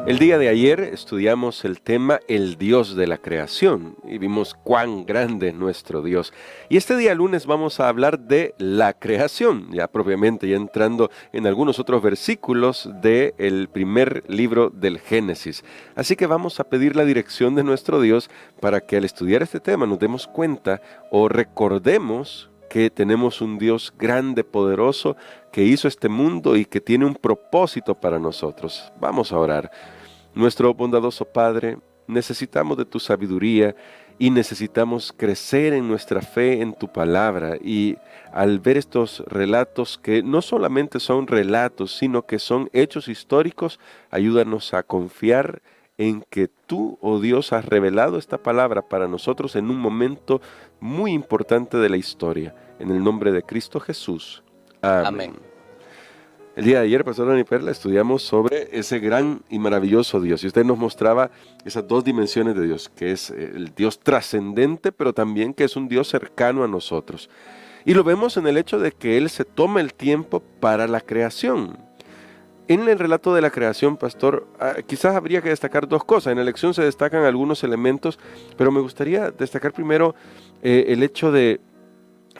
El día de ayer estudiamos el tema El Dios de la creación y vimos cuán grande es nuestro Dios. Y este día lunes vamos a hablar de la creación, ya propiamente, ya entrando en algunos otros versículos del primer libro del Génesis. Así que vamos a pedir la dirección de nuestro Dios para que al estudiar este tema nos demos cuenta o recordemos que tenemos un Dios grande, poderoso, que hizo este mundo y que tiene un propósito para nosotros. Vamos a orar. Nuestro bondadoso Padre, necesitamos de tu sabiduría y necesitamos crecer en nuestra fe en tu palabra. Y al ver estos relatos que no solamente son relatos, sino que son hechos históricos, ayúdanos a confiar en que tú, oh Dios, has revelado esta palabra para nosotros en un momento muy importante de la historia. En el nombre de Cristo Jesús. Amén. Amén. El día de ayer, Pastor Dani Perla, estudiamos sobre ese gran y maravilloso Dios. Y usted nos mostraba esas dos dimensiones de Dios, que es el Dios trascendente, pero también que es un Dios cercano a nosotros. Y lo vemos en el hecho de que Él se toma el tiempo para la creación. En el relato de la creación, Pastor, quizás habría que destacar dos cosas. En la lección se destacan algunos elementos, pero me gustaría destacar primero el hecho de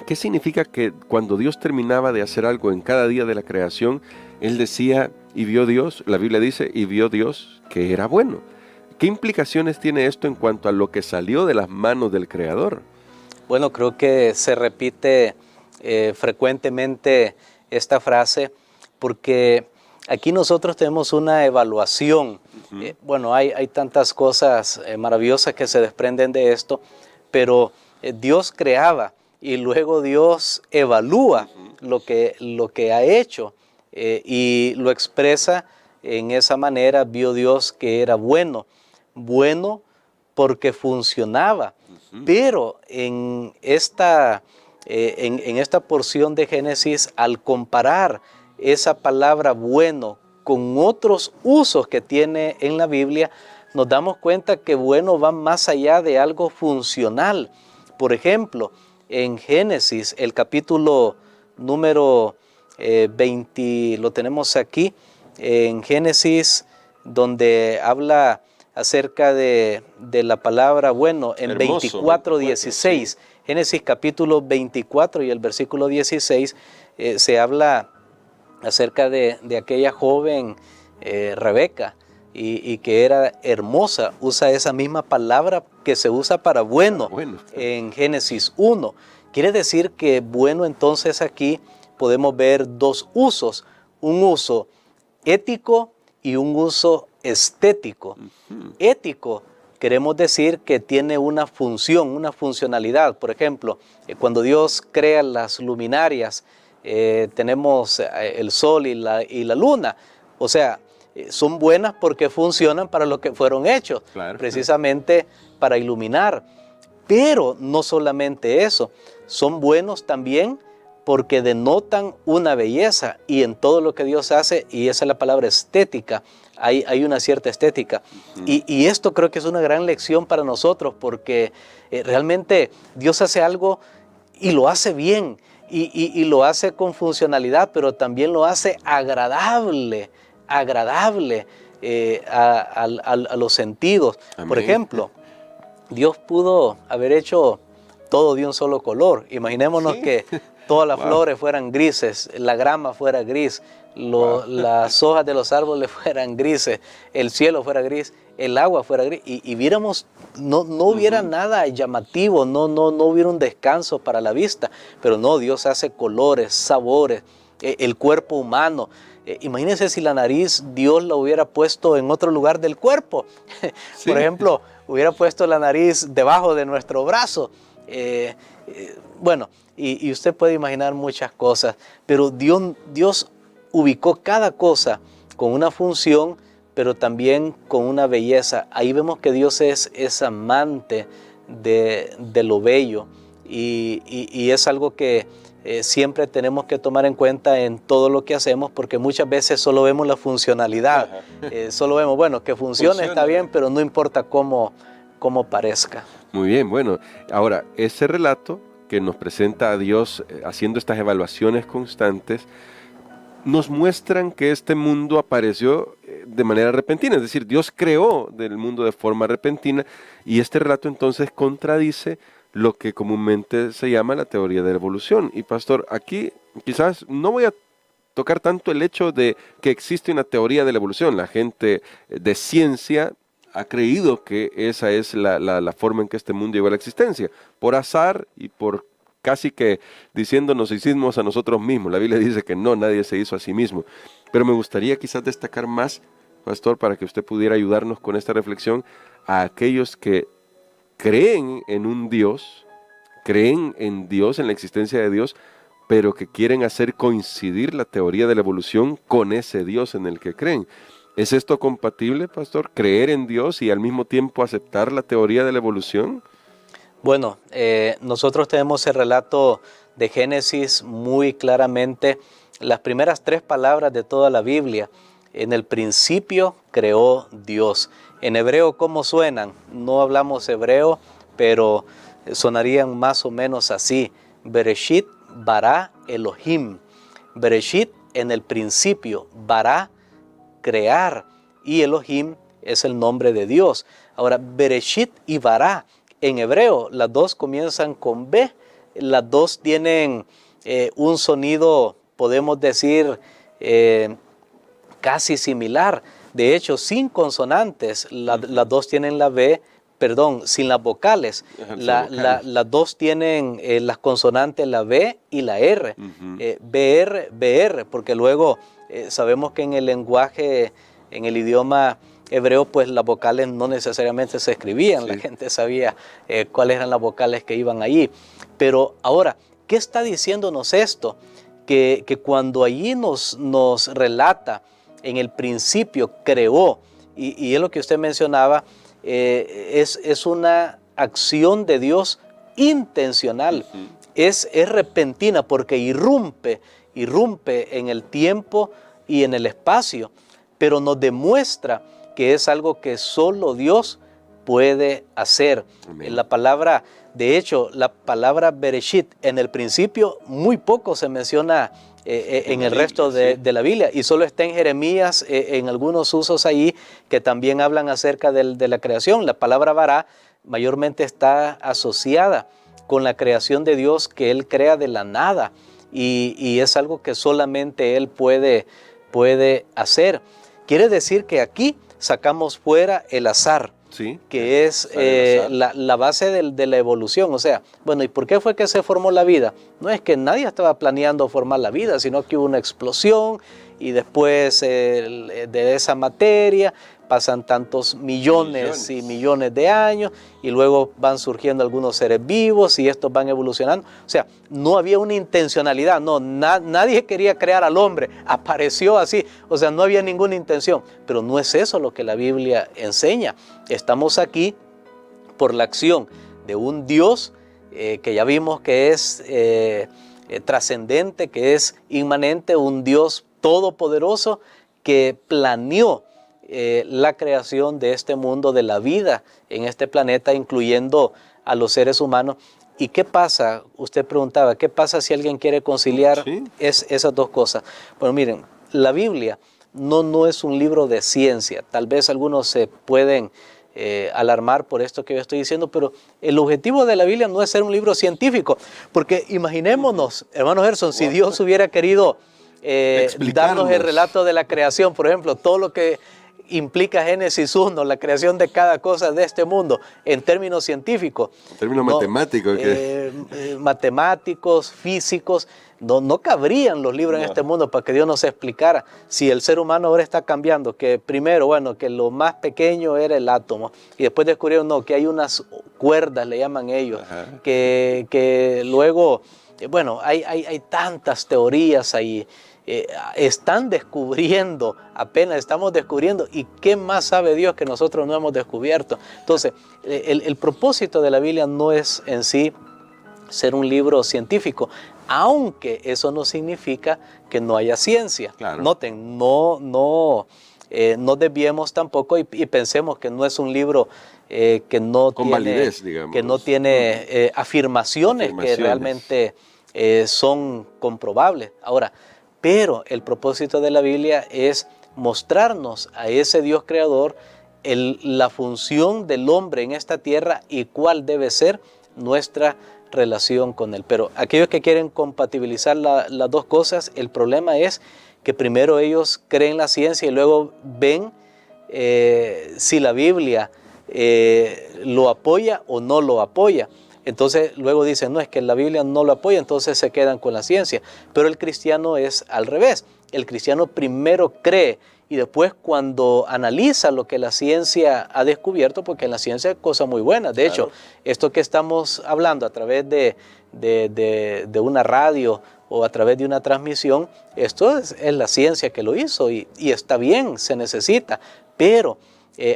¿qué significa que cuando Dios terminaba de hacer algo en cada día de la creación, Él decía, y vio Dios, la Biblia dice, y vio Dios que era bueno? ¿Qué implicaciones tiene esto en cuanto a lo que salió de las manos del Creador? Bueno, creo que se repite frecuentemente esta frase porque aquí nosotros tenemos una evaluación. Bueno, hay tantas cosas maravillosas que se desprenden de esto, pero Dios creaba. Y luego Dios evalúa lo que ha hecho y lo expresa en esa manera. Vio Dios que era bueno, bueno porque funcionaba. Pero en esta porción de Génesis, al comparar esa palabra bueno con otros usos que tiene en la Biblia, nos damos cuenta que bueno va más allá de algo funcional. Por ejemplo, en Génesis, el capítulo número 20, lo tenemos aquí, en Génesis, donde habla acerca de la palabra bueno, en 24:16. Sí. Génesis capítulo 24 y el versículo 16, se habla acerca de aquella joven Rebeca, y que era hermosa. Usa esa misma palabra que se usa para bueno en Génesis 1. Quiere decir que bueno, entonces aquí podemos ver dos usos, un uso ético y un uso estético. Ético, queremos decir que tiene una función, una funcionalidad. Por ejemplo, cuando Dios crea las luminarias, tenemos el sol y la luna. O sea, son buenas porque funcionan para lo que fueron hechos, precisamente para iluminar. Pero no solamente eso, son buenos también porque denotan una belleza, y en todo lo que Dios hace, y esa es la palabra estética, hay una cierta estética. Y esto creo que es una gran lección para nosotros, porque realmente Dios hace algo y lo hace bien, y lo hace con funcionalidad, pero también lo hace agradable a los sentidos. Amén. Por ejemplo, Dios pudo haber hecho todo de un solo color. Imaginémonos que todas las flores fueran grises, la grama fuera gris, las hojas de los árboles fueran grises, el cielo fuera gris, el agua fuera gris, y viéramos, no hubiera nada llamativo, no hubiera un descanso para la vista. Pero no, Dios hace colores, sabores, el cuerpo humano. Imagínense si la nariz Dios la hubiera puesto en otro lugar del cuerpo. Por ejemplo, hubiera puesto la nariz debajo de nuestro brazo. Bueno, y usted puede imaginar muchas cosas, pero Dios ubicó cada cosa con una función, pero también con una belleza. Ahí vemos que Dios es amante de lo bello, y es algo que siempre tenemos que tomar en cuenta en todo lo que hacemos, porque muchas veces solo vemos la funcionalidad. Solo vemos, bueno, que funciona, está bien, pero no importa cómo parezca. Muy bien, bueno, ahora ese relato que nos presenta a Dios haciendo estas evaluaciones constantes, nos muestran que este mundo apareció de manera repentina, es decir, Dios creó del mundo de forma repentina y este relato entonces contradice lo que comúnmente se llama la teoría de la evolución. Y pastor, aquí quizás no voy a tocar tanto el hecho de que existe una teoría de la evolución. La gente de ciencia ha creído que esa es la forma en que este mundo llegó a la existencia, por azar y por casi que diciendo nos hicimos a nosotros mismos. La Biblia dice que no, nadie se hizo a sí mismo. Pero me gustaría quizás destacar más, pastor, para que usted pudiera ayudarnos con esta reflexión a aquellos que creen en un Dios, creen en Dios, en la existencia de Dios, pero que quieren hacer coincidir la teoría de la evolución con ese Dios en el que creen. ¿Es esto compatible, pastor? ¿Creer en Dios y al mismo tiempo aceptar la teoría de la evolución? Bueno, nosotros tenemos el relato de Génesis muy claramente. Las primeras 3 palabras de toda la Biblia: en el principio creó Dios. En hebreo, ¿cómo suenan? No hablamos hebreo, pero sonarían más o menos así: Bereshit bara Elohim. Bereshit, en el principio, bara, crear, y Elohim es el nombre de Dios. Ahora, Bereshit y bara, en hebreo, las dos comienzan con B, las dos tienen un sonido, podemos decir, casi similar. De hecho, sin consonantes, las dos tienen la B, perdón, sin las vocales. Las dos tienen las consonantes, la B y la R. BR, BR, porque luego sabemos que en el lenguaje, en el idioma hebreo, pues las vocales no necesariamente se escribían. Sí. La gente sabía cuáles eran las vocales que iban allí. Pero ahora, ¿qué está diciéndonos esto? Que cuando allí nos relata, en el principio creó, y es lo que usted mencionaba, es una acción de Dios intencional, es repentina, porque irrumpe en el tiempo y en el espacio, pero nos demuestra que es algo que solo Dios puede hacer. La palabra, de hecho, la palabra Bereshit en el principio muy poco se menciona en el resto de la Biblia, y solo está en Jeremías, en algunos usos ahí que también hablan acerca de la creación. La palabra bara mayormente está asociada con la creación de Dios, que Él crea de la nada, y es algo que solamente Él puede hacer. Quiere decir que aquí sacamos fuera el azar, sí, que es la base de la evolución. O sea, bueno, ¿y por qué fue que se formó la vida? No es que nadie estaba planeando formar la vida, sino que hubo una explosión y después de esa materia pasan tantos millones y millones de años, y luego van surgiendo algunos seres vivos y estos van evolucionando. O sea, no había una intencionalidad, no, nadie quería crear al hombre, apareció así, o sea, no había ninguna intención. Pero no es eso lo que la Biblia enseña. Estamos aquí por la acción de un Dios que ya vimos que es trascendente, que es inmanente, un Dios todopoderoso que planeó la creación de este mundo, de la vida en este planeta, incluyendo a los seres humanos. ¿Y qué pasa? Usted preguntaba, ¿qué pasa si alguien quiere conciliar esas dos cosas? Bueno, miren, la Biblia no es un libro de ciencia. Tal vez algunos se pueden alarmar por esto que yo estoy diciendo, pero el objetivo de la Biblia no es ser un libro científico, porque imaginémonos, hermano Gerson, si Dios hubiera querido darnos el relato de la creación, por ejemplo, todo lo que implica Génesis 1, la creación de cada cosa de este mundo, en términos científicos. En términos matemáticos. Matemáticos, físicos, no cabrían los libros en este mundo para que Dios nos explicara. Si el ser humano ahora está cambiando, que primero, bueno, que lo más pequeño era el átomo, y después descubrieron, no, que hay unas cuerdas, le llaman ellos, que luego, bueno, hay tantas teorías ahí. Están descubriendo, apenas estamos descubriendo, y qué más sabe Dios que nosotros no hemos descubierto. Entonces, el propósito de la Biblia no es en sí ser un libro científico, aunque eso no significa que no haya ciencia. Claro. Noten, no desviemos tampoco y pensemos que no es un libro que no con tiene validez, digamos, que no tiene afirmaciones que realmente son comprobables. Ahora, pero el propósito de la Biblia es mostrarnos a ese Dios creador, la función del hombre en esta tierra y cuál debe ser nuestra relación con Él. Pero aquellos que quieren compatibilizar las dos cosas, el problema es que primero ellos creen la ciencia y luego ven si la Biblia lo apoya o no lo apoya. Entonces luego dicen, no, es que la Biblia no lo apoya, entonces se quedan con la ciencia. Pero el cristiano es al revés. El cristiano primero cree y después cuando analiza lo que la ciencia ha descubierto, porque en la ciencia hay cosas muy buenas. De hecho, esto que estamos hablando a través de una radio o a través de una transmisión, esto es la ciencia que lo hizo y está bien, se necesita. Pero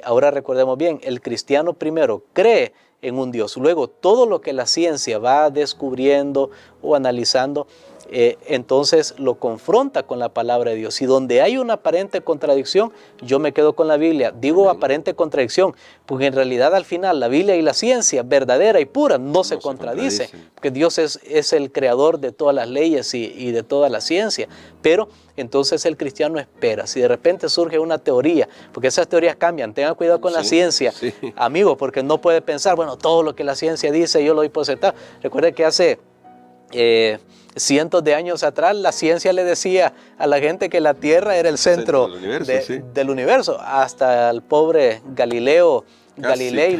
ahora recordemos bien, el cristiano primero cree en un Dios. Luego, todo lo que la ciencia va descubriendo o analizando, entonces lo confronta con la palabra de Dios. Y donde hay una aparente contradicción, yo me quedo con la Biblia. Digo aparente contradicción, porque en realidad al final la Biblia y la ciencia verdadera y pura no se contradicen, porque Dios es el creador de todas las leyes y de toda la ciencia. Pero entonces el cristiano espera. Si de repente surge una teoría, porque esas teorías cambian, tengan cuidado con la ciencia, amigo, porque no puede pensar, bueno, todo lo que la ciencia dice yo lo doy por sentado. Recuerde que hace cientos de años atrás la ciencia le decía a la gente que la Tierra era el centro del universo. Hasta el pobre Galileo Galilei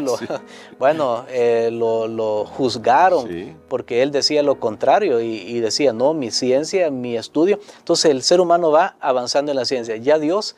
lo juzgaron porque él decía lo contrario y decía, no, mi ciencia, mi estudio. Entonces el ser humano va avanzando en la ciencia. Ya Dios,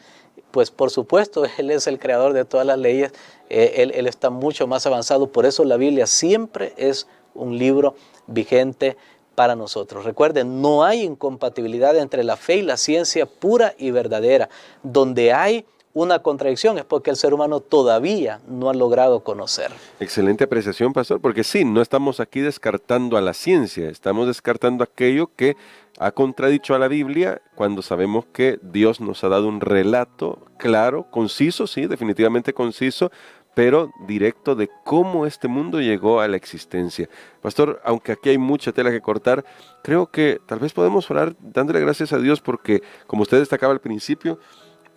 pues por supuesto, Él es el creador de todas las leyes, él está mucho más avanzado. Por eso la Biblia siempre es un libro vigente para nosotros. Recuerden, no hay incompatibilidad entre la fe y la ciencia pura y verdadera. Donde hay una contradicción es porque el ser humano todavía no ha logrado conocer. Excelente apreciación, pastor, porque sí, no estamos aquí descartando a la ciencia, estamos descartando aquello que ha contradicho a la Biblia cuando sabemos que Dios nos ha dado un relato claro, conciso, sí, definitivamente conciso, pero directo de cómo este mundo llegó a la existencia. Pastor, aunque aquí hay mucha tela que cortar, creo que tal vez podemos orar dándole gracias a Dios porque, como usted destacaba al principio,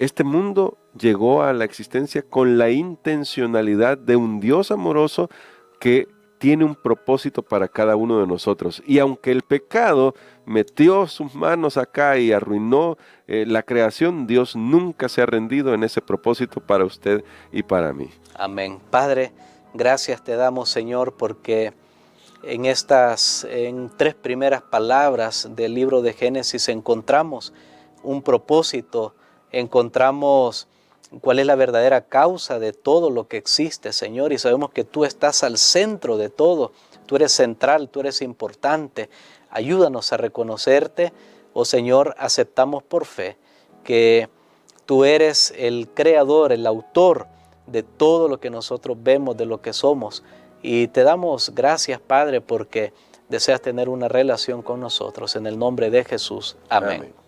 este mundo llegó a la existencia con la intencionalidad de un Dios amoroso que tiene un propósito para cada uno de nosotros. Y aunque el pecado metió sus manos acá y arruinó la creación, Dios nunca se ha rendido en ese propósito para usted y para mí. Amén. Padre, gracias te damos, Señor, porque en tres primeras palabras del libro de Génesis encontramos un propósito, encontramos cuál es la verdadera causa de todo lo que existe, Señor, y sabemos que tú estás al centro de todo, tú eres central, tú eres importante. Ayúdanos a reconocerte, oh Señor, aceptamos por fe que tú eres el creador, el autor de todo lo que nosotros vemos, de lo que somos, y te damos gracias, Padre, porque deseas tener una relación con nosotros. En el nombre de Jesús. Amén. Amén.